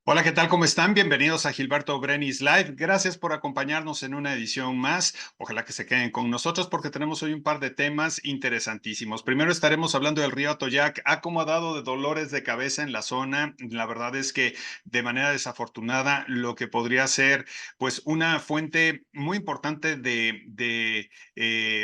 Hola, ¿qué tal? ¿Cómo están? Bienvenidos a Gilberto Brenis Live. Gracias por acompañarnos en una edición más. Ojalá que se queden con nosotros porque tenemos hoy un par de temas interesantísimos. Primero estaremos hablando del río Atoyac. Ha como dado de dolores de cabeza en la zona. La verdad es que de manera desafortunada lo que podría ser pues una fuente muy importante de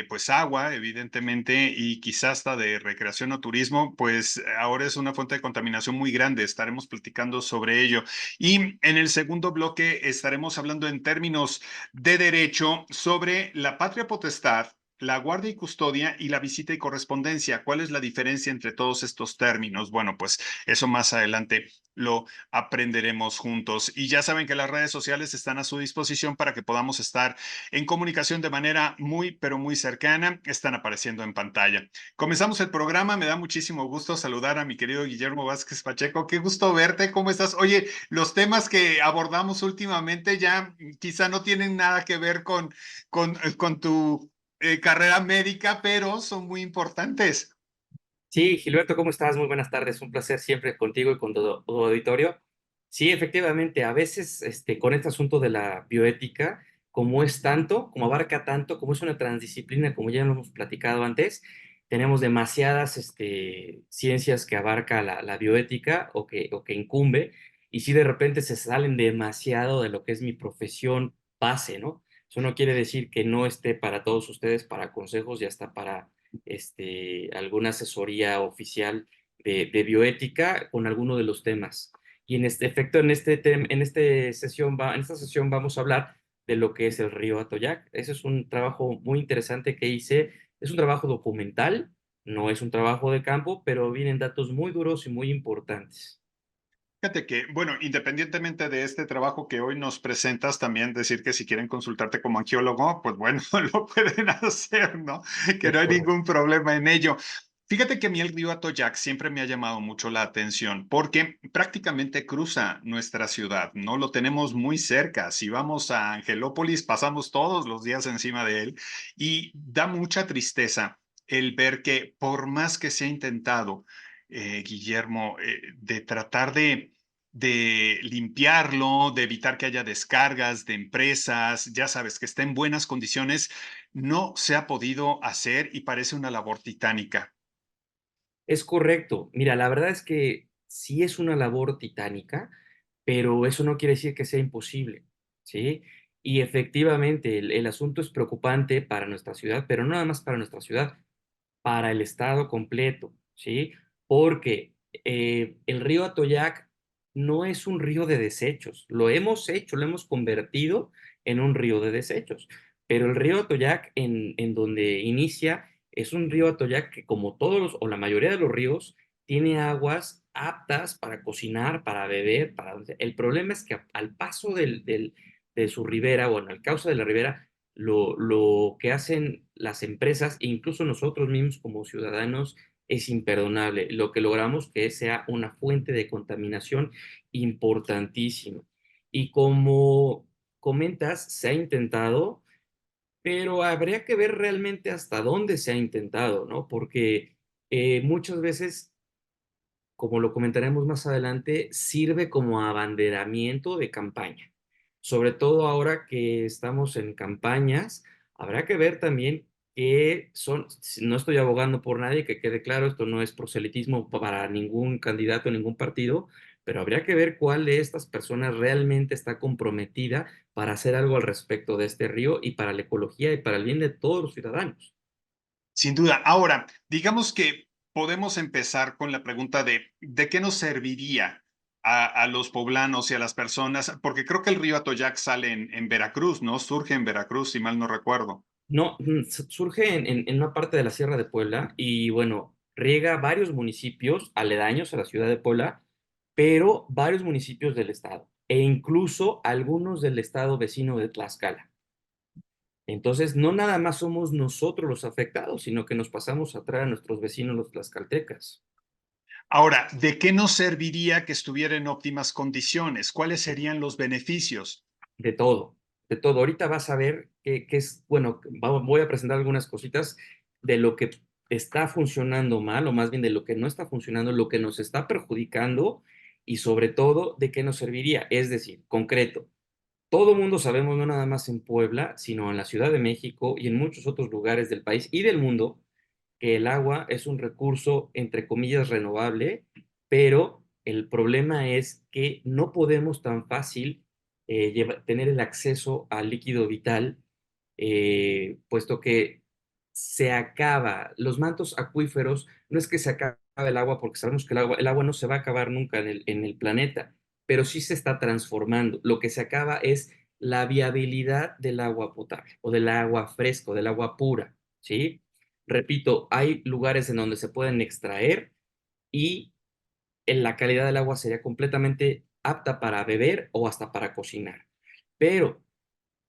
pues agua, evidentemente, y quizás hasta de recreación o turismo, pues ahora es una fuente de contaminación muy grande. Estaremos platicando sobre ello. Y en el segundo bloque estaremos hablando en términos de derecho sobre la patria potestad, la guardia y custodia y la visita y correspondencia. ¿Cuál es la diferencia entre todos estos términos? Bueno, pues eso más adelante lo aprenderemos juntos. Y ya saben que las redes sociales están a su disposición para que podamos estar en comunicación de manera muy, pero muy cercana. Están apareciendo en pantalla. Comenzamos el programa. Me da muchísimo gusto saludar a mi querido Guillermo Vázquez Pacheco. Qué gusto verte. ¿Cómo estás? Oye, los temas que abordamos últimamente ya quizá no tienen nada que ver con tu carrera médica, pero son muy importantes. Sí, Gilberto, ¿cómo estás? Muy buenas tardes. Un placer siempre contigo y con todo auditorio. Sí, efectivamente, a veces con este asunto de la bioética, como es tanto, como abarca tanto, como es una transdisciplina, como ya lo hemos platicado antes, tenemos demasiadas ciencias que abarca la bioética o que incumbe, y si de repente se salen demasiado de lo que es mi profesión base, ¿no? Eso no quiere decir que no esté para todos ustedes, para consejos y hasta para alguna asesoría oficial de bioética con alguno de los temas. Y en este efecto, en esta sesión vamos a hablar de lo que es el río Atoyac. Ese es un trabajo muy interesante que hice. Es un trabajo documental, no es un trabajo de campo, pero vienen datos muy duros y muy importantes. Fíjate que, bueno, independientemente de este trabajo que hoy nos presentas, también decir que si quieren consultarte como angiólogo, pues bueno, lo pueden hacer, ¿no? Que no Es hay correcto. ningún problema en ello. Fíjate que a mí el río Atoyac siempre me ha llamado mucho la atención porque prácticamente cruza nuestra ciudad, ¿no? Lo tenemos muy cerca. Si vamos a Angelópolis, pasamos todos los días encima de él y da mucha tristeza el ver que por más que se ha intentado, Guillermo, de tratar de limpiarlo, de evitar que haya descargas de empresas, ya sabes, que esté en buenas condiciones, no se ha podido hacer y parece una labor titánica. Es correcto. Mira, la verdad es que sí es una labor titánica, pero eso no quiere decir que sea imposible, ¿sí? Y efectivamente, el asunto es preocupante para nuestra ciudad, pero no nada más para nuestra ciudad, para el estado completo, ¿sí? Porque el río Atoyac no es un río de desechos, lo hemos hecho, lo hemos convertido en un río de desechos, pero el río Atoyac en donde inicia es un río Atoyac que como todos los, o la mayoría de los ríos, tiene aguas aptas para cocinar, para beber, El problema es que al paso de su ribera, bueno, al cauce de la ribera, lo que hacen las empresas e incluso nosotros mismos como ciudadanos es imperdonable. Lo que logramos que sea una fuente de contaminación importantísima. Y como comentas, se ha intentado, pero habría que ver realmente hasta dónde se ha intentado, ¿no? Porque muchas veces, como lo comentaremos más adelante, sirve como abanderamiento de campaña. Sobre todo ahora que estamos en campañas, habrá que ver también que son, no estoy abogando por nadie, que quede claro, esto no es proselitismo para ningún candidato, ningún partido, pero habría que ver cuál de estas personas realmente está comprometida para hacer algo al respecto de este río y para la ecología y para el bien de todos los ciudadanos. Sin duda. Ahora, digamos que podemos empezar con la pregunta de qué nos serviría a los poblanos y a las personas, porque creo que el río Atoyac sale en Veracruz, ¿no? Surge en Veracruz, si mal no recuerdo. No, surge en una parte de la Sierra de Puebla y bueno, riega varios municipios aledaños a la ciudad de Puebla, pero varios municipios del estado e incluso algunos del estado vecino de Tlaxcala. Entonces, no nada más somos nosotros los afectados, sino que nos pasamos a traer a nuestros vecinos los tlaxcaltecas. Ahora, ¿de qué nos serviría que estuviera en óptimas condiciones? ¿Cuáles serían los beneficios? De todo, de todo. Ahorita vas a ver que es, bueno, voy a presentar algunas cositas de lo que está funcionando mal, o más bien de lo que no está funcionando, lo que nos está perjudicando y sobre todo, ¿de qué nos serviría? Es decir, concreto, todo mundo sabemos, no nada más en Puebla, sino en la Ciudad de México y en muchos otros lugares del país y del mundo, que el agua es un recurso, entre comillas, renovable, pero el problema es que no podemos tan fácil tener el acceso al líquido vital, puesto que se acaba, los mantos acuíferos, no es que se acabe el agua, porque sabemos que el agua no se va a acabar nunca en el planeta, pero sí se está transformando. Lo que se acaba es la viabilidad del agua potable o del agua fresca o del agua pura, ¿sí? Repito, hay lugares en donde se pueden extraer y en la calidad del agua sería completamente apta para beber o hasta para cocinar. Pero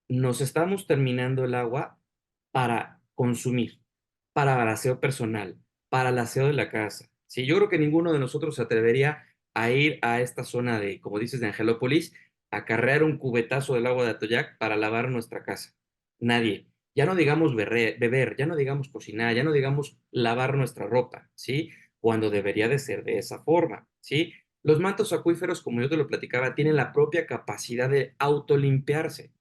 nos estamos terminando el agua para consumir, para el aseo personal, para el aseo de la casa. Sí, yo creo que ninguno de nosotros se atrevería a ir a esta zona de, como dices, de Angelópolis, a carrear un cubetazo del agua de Atoyac para lavar nuestra casa. Nadie. Ya no digamos beber, ya no digamos cocinar, ya no digamos lavar nuestra ropa, ¿sí? Cuando debería de ser de esa forma, ¿sí? Los mantos acuíferos, como yo te lo platicaba, tienen la propia capacidad de autolimpiarse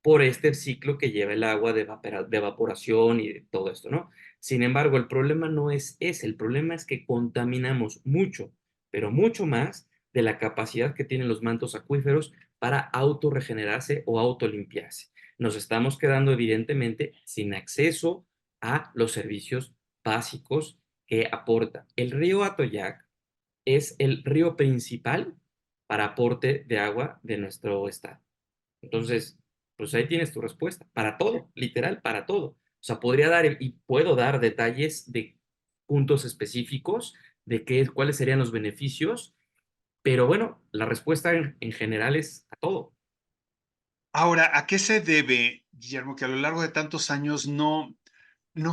por este ciclo que lleva el agua de evaporación y de todo esto, ¿no? Sin embargo, el problema no es ese, el problema es que contaminamos mucho, pero mucho más de la capacidad que tienen los mantos acuíferos para autorregenerarse o autolimpiarse. Nos estamos quedando evidentemente sin acceso a los servicios básicos que aporta. El río Atoyac es el río principal para aporte de agua de nuestro estado. Entonces, pues ahí tienes tu respuesta. Para todo, literal, para todo. O sea, podría dar y puedo dar detalles de puntos específicos de cuáles serían los beneficios, pero bueno, la respuesta en general es a todo. Ahora, ¿a qué se debe, Guillermo, que a lo largo de tantos años no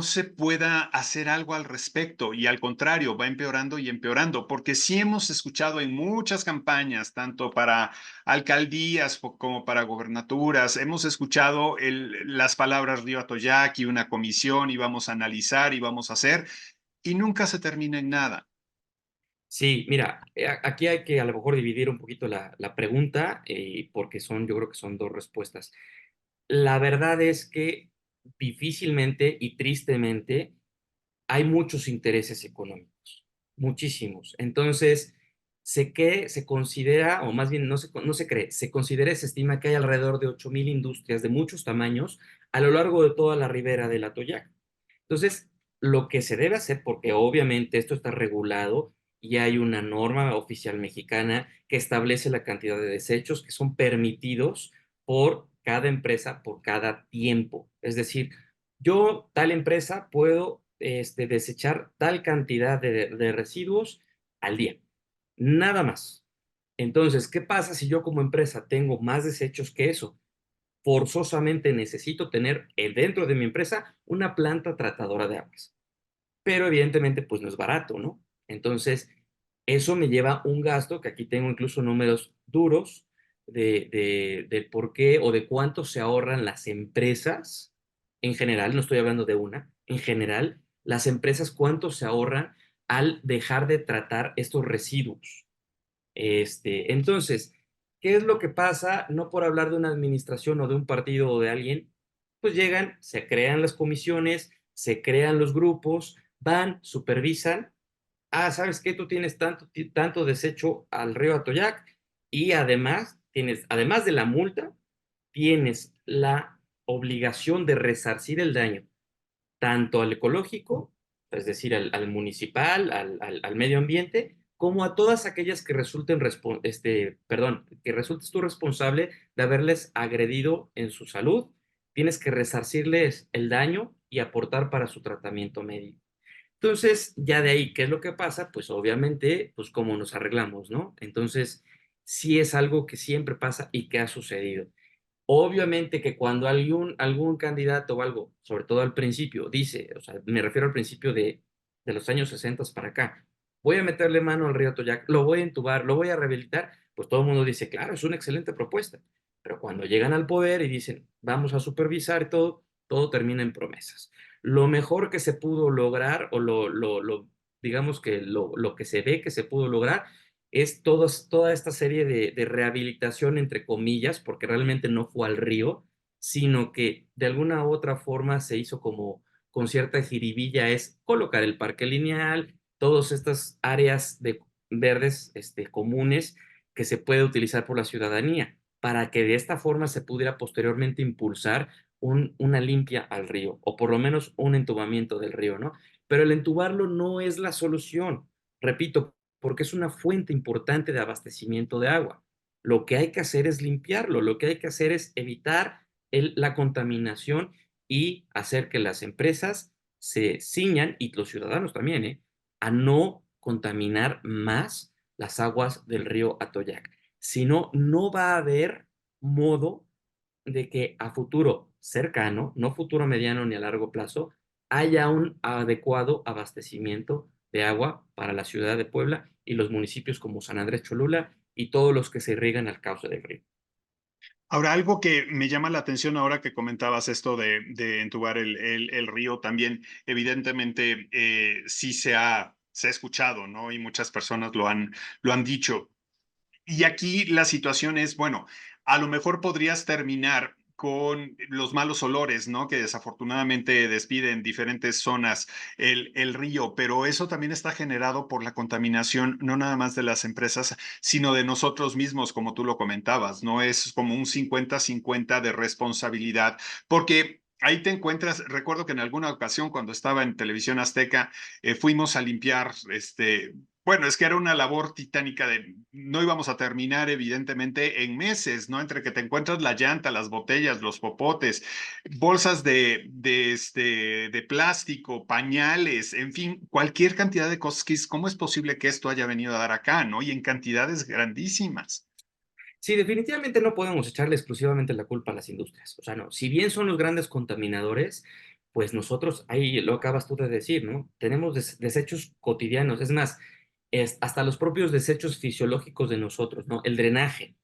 se pueda hacer algo al respecto y al contrario, va empeorando y empeorando? Porque sí hemos escuchado en muchas campañas, tanto para alcaldías como para gobernaturas, hemos escuchado las palabras Río Atoyac y una comisión y vamos a analizar y vamos a hacer y nunca se termina en nada. Sí, mira, aquí hay que a lo mejor dividir un poquito la pregunta, porque yo creo que son dos respuestas. La verdad es que difícilmente y tristemente hay muchos intereses económicos, muchísimos. Entonces, se considera, o más bien no se cree, se considera, se estima que hay alrededor de 8,000 industrias de muchos tamaños a lo largo de toda la ribera del Atoyac. Entonces, lo que se debe hacer, porque obviamente esto está regulado y hay una norma oficial mexicana que establece la cantidad de desechos que son permitidos por cada empresa por cada tiempo. Es decir, yo, tal empresa, puedo desechar tal cantidad de residuos al día. Nada más. Entonces, ¿qué pasa si yo como empresa tengo más desechos que eso? Forzosamente necesito tener dentro de mi empresa una planta tratadora de aguas. Pero evidentemente, pues no es barato, ¿no? Entonces, eso me lleva un gasto, que aquí tengo incluso números duros del por qué o de cuánto se ahorran las empresas en general, no estoy hablando de una, en general, las empresas cuánto se ahorran al dejar de tratar estos residuos. Entonces, ¿qué es lo que pasa? No por hablar de una administración o de un partido o de alguien, pues llegan, se crean las comisiones, se crean los grupos, van, supervisan. Ah, ¿sabes qué? Tú tienes tanto desecho al río Atoyac y además además de la multa, tienes la obligación de resarcir el daño tanto al ecológico, es decir, al municipal, al medio ambiente, como a todas aquellas que que resultes tú responsable de haberles agredido en su salud, tienes que resarcirles el daño y aportar para su tratamiento médico. Entonces, ya de ahí, ¿qué es lo que pasa? Pues obviamente, pues cómo nos arreglamos, ¿no? Entonces, sí es algo que siempre pasa y que ha sucedido. Obviamente que cuando algún candidato o algo, sobre todo al principio, dice, o sea, me refiero al principio de los años 60 para acá, voy a meterle mano al río Toyac, lo voy a entubar, lo voy a rehabilitar, pues todo el mundo dice, claro, es una excelente propuesta. Pero cuando llegan al poder y dicen, vamos a supervisar y todo termina en promesas. Lo mejor que se pudo lograr, o digamos que lo que se ve que se pudo lograr, es toda esta serie de rehabilitación, entre comillas, porque realmente no fue al río, sino que de alguna u otra forma se hizo como con cierta jiribilla, es colocar el parque lineal, todas estas áreas de verdes comunes que se puede utilizar por la ciudadanía, para que de esta forma se pudiera posteriormente impulsar una limpia al río, o por lo menos un entubamiento del río, ¿no? Pero el entubarlo no es la solución, repito, porque es una fuente importante de abastecimiento de agua. Lo que hay que hacer es limpiarlo, lo que hay que hacer es evitar la contaminación y hacer que las empresas se ciñan, y los ciudadanos también, a no contaminar más las aguas del río Atoyac. Si no, no va a haber modo de que a futuro cercano, no futuro mediano ni a largo plazo, haya un adecuado abastecimiento de agua para la ciudad de Puebla y los municipios como San Andrés Cholula y todos los que se irrigan al cauce del río. Ahora, algo que me llama la atención ahora que comentabas esto de entubar el río, también evidentemente sí se ha escuchado, ¿no? Y muchas personas lo han dicho. Y aquí la situación es, bueno, a lo mejor podrías terminar con los malos olores, ¿no? Que desafortunadamente despiden diferentes zonas el río, pero eso también está generado por la contaminación, no nada más de las empresas, sino de nosotros mismos, como tú lo comentabas, ¿no? Es como un 50-50 de responsabilidad, porque ahí te encuentras, recuerdo que en alguna ocasión cuando estaba en Televisión Azteca, fuimos a limpiar bueno, es que era una labor titánica no íbamos a terminar evidentemente en meses, ¿no? Entre que te encuentras la llanta, las botellas, los popotes, bolsas de plástico, pañales, en fin, cualquier cantidad de cosas que es, ¿cómo es posible que esto haya venido a dar acá, ¿no? Y en cantidades grandísimas. Sí, definitivamente no podemos echarle exclusivamente la culpa a las industrias. O sea, no, si bien son los grandes contaminadores, pues nosotros, ahí lo acabas tú de decir, ¿no? Tenemos desechos cotidianos, es más, hasta los propios desechos fisiológicos de nosotros, ¿no? El drenaje.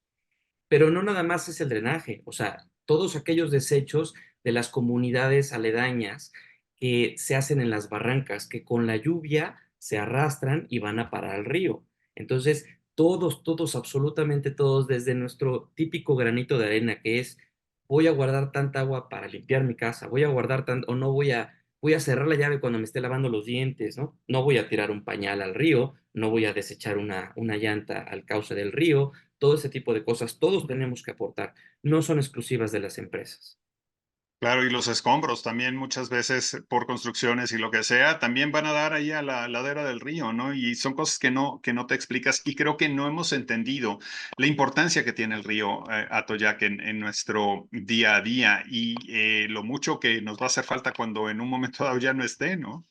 Pero no nada más es el drenaje, o sea, todos aquellos desechos de las comunidades aledañas que se hacen en las barrancas, que con la lluvia se arrastran y van a parar al río. Entonces, todos, absolutamente todos, desde nuestro típico granito de arena, que es, voy a guardar tanta agua para limpiar mi casa, voy a guardar tanto, o no voy a cerrar la llave cuando me esté lavando los dientes, ¿no? No voy a tirar un pañal al río, no voy a desechar una llanta al cauce del río, todo ese tipo de cosas, todos tenemos que aportar, no son exclusivas de las empresas. Claro, y los escombros también muchas veces por construcciones y lo que sea, también van a dar ahí a la ladera del río, ¿no? Y son cosas que no te explicas y creo que no hemos entendido la importancia que tiene el río Atoyac en nuestro día a día y lo mucho que nos va a hacer falta cuando en un momento dado ya no esté, ¿no?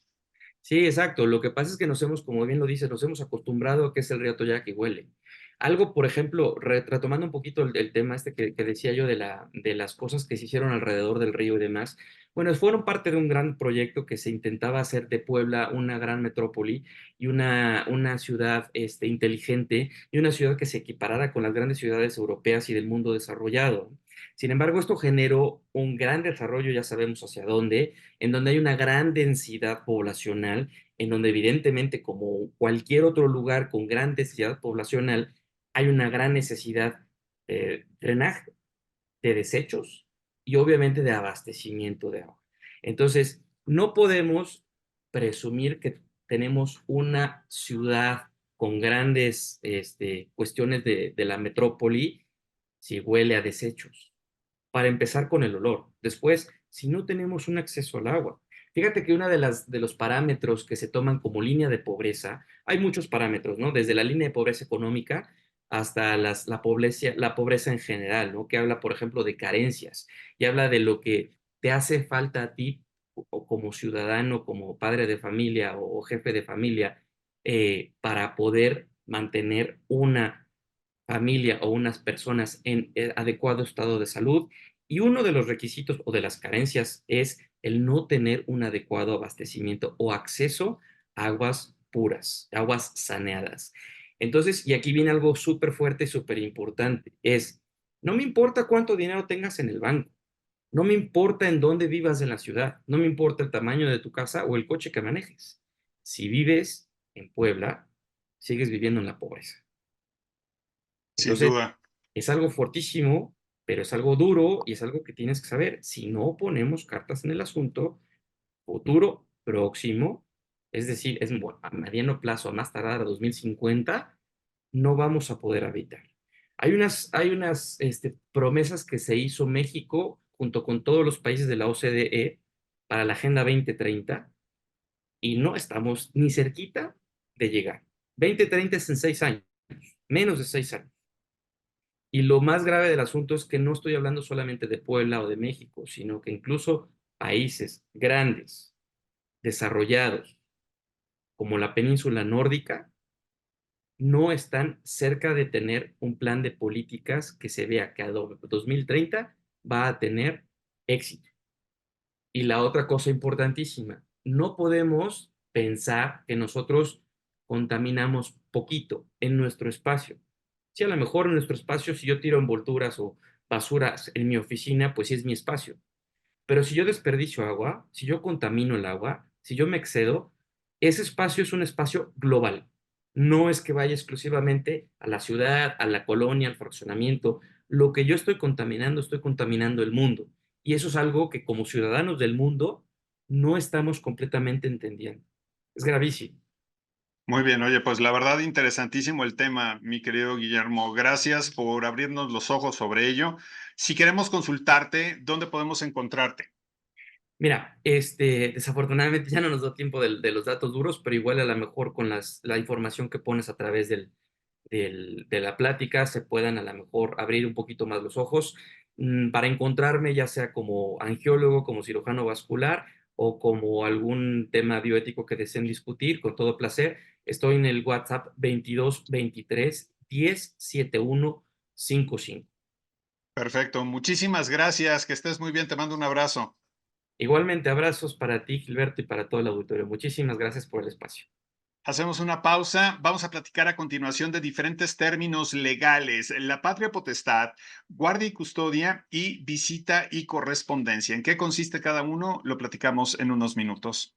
Sí, exacto. Lo que pasa es que nos hemos, como bien lo dices, nos hemos acostumbrado a que es el río Toyac y huele. Algo, por ejemplo, retomando un poquito el tema que decía yo de las cosas que se hicieron alrededor del río y demás, bueno, fueron parte de un gran proyecto que se intentaba hacer de Puebla una gran metrópoli y una ciudad inteligente y una ciudad que se equiparara con las grandes ciudades europeas y del mundo desarrollado. Sin embargo, esto generó un gran desarrollo, ya sabemos hacia dónde, en donde hay una gran densidad poblacional, en donde evidentemente, como cualquier otro lugar con gran densidad poblacional, hay una gran necesidad de drenaje, de desechos y obviamente de abastecimiento de agua. Entonces, no podemos presumir que tenemos una ciudad con grandes cuestiones de la metrópoli si huele a desechos, para empezar con el olor. Después, si no tenemos un acceso al agua. Fíjate que una de los parámetros que se toman como línea de pobreza, hay muchos parámetros, ¿no? Desde la línea de pobreza económica hasta la pobreza en general, ¿no? Que habla, por ejemplo, de carencias y habla de lo que te hace falta a ti o como ciudadano, como padre de familia o jefe de familia, para poder mantener una familia o unas personas en adecuado estado de salud. Y uno de los requisitos o de las carencias es el no tener un adecuado abastecimiento o acceso a aguas puras, aguas saneadas. Entonces, y aquí viene algo súper fuerte y súper importante, es, no me importa cuánto dinero tengas en el banco, no me importa en dónde vivas en la ciudad, no me importa el tamaño de tu casa o el coche que manejes. Si vives en Puebla, sigues viviendo en la pobreza. Sin Entonces, duda. es algo fortísimo, pero es algo duro y es algo que tienes que saber. Si no ponemos cartas en el asunto, futuro próximo, es decir, a mediano plazo, a más tardar a 2050, no vamos a poder habitar. Hay unas promesas que se hizo México junto con todos los países de la OCDE para la Agenda 2030 y no estamos ni cerquita de llegar. 2030 es en 6 años, menos de 6 años. Y lo más grave del asunto es que no estoy hablando solamente de Puebla o de México, sino que incluso países grandes, desarrollados, como la península nórdica, no están cerca de tener un plan de políticas que se vea que a 2030 va a tener éxito. Y la otra cosa importantísima, no podemos pensar que nosotros contaminamos poquito en nuestro espacio. Si a lo mejor en nuestro espacio, si yo tiro envolturas o basuras en mi oficina, pues sí es mi espacio. Pero si yo desperdicio agua, si yo contamino el agua, si yo me excedo, ese espacio es un espacio global. No es que vaya exclusivamente a la ciudad, a la colonia, al fraccionamiento. Lo que yo estoy contaminando el mundo. Y eso es algo que como ciudadanos del mundo no estamos completamente entendiendo. Es gravísimo. Muy bien, oye, pues la verdad interesantísimo el tema, mi querido Guillermo. Gracias por abrirnos los ojos sobre ello. Si queremos consultarte, ¿dónde podemos encontrarte? Mira, desafortunadamente ya no nos da tiempo de los datos duros, pero igual a lo mejor con la información que pones a través de la plática se puedan a lo mejor abrir un poquito más los ojos para encontrarme ya sea como angiólogo, como cirujano vascular o como algún tema bioético que deseen discutir, con todo placer. Estoy en el WhatsApp 22 23 10 71 55. Perfecto, muchísimas gracias, que estés muy bien, te mando un abrazo. Igualmente, abrazos para ti, Gilberto, y para todo el auditorio. Muchísimas gracias por el espacio. Hacemos una pausa, vamos a platicar a continuación de diferentes términos legales, la patria potestad, guardia y custodia y visita y correspondencia. ¿En qué consiste cada uno? Lo platicamos en unos minutos.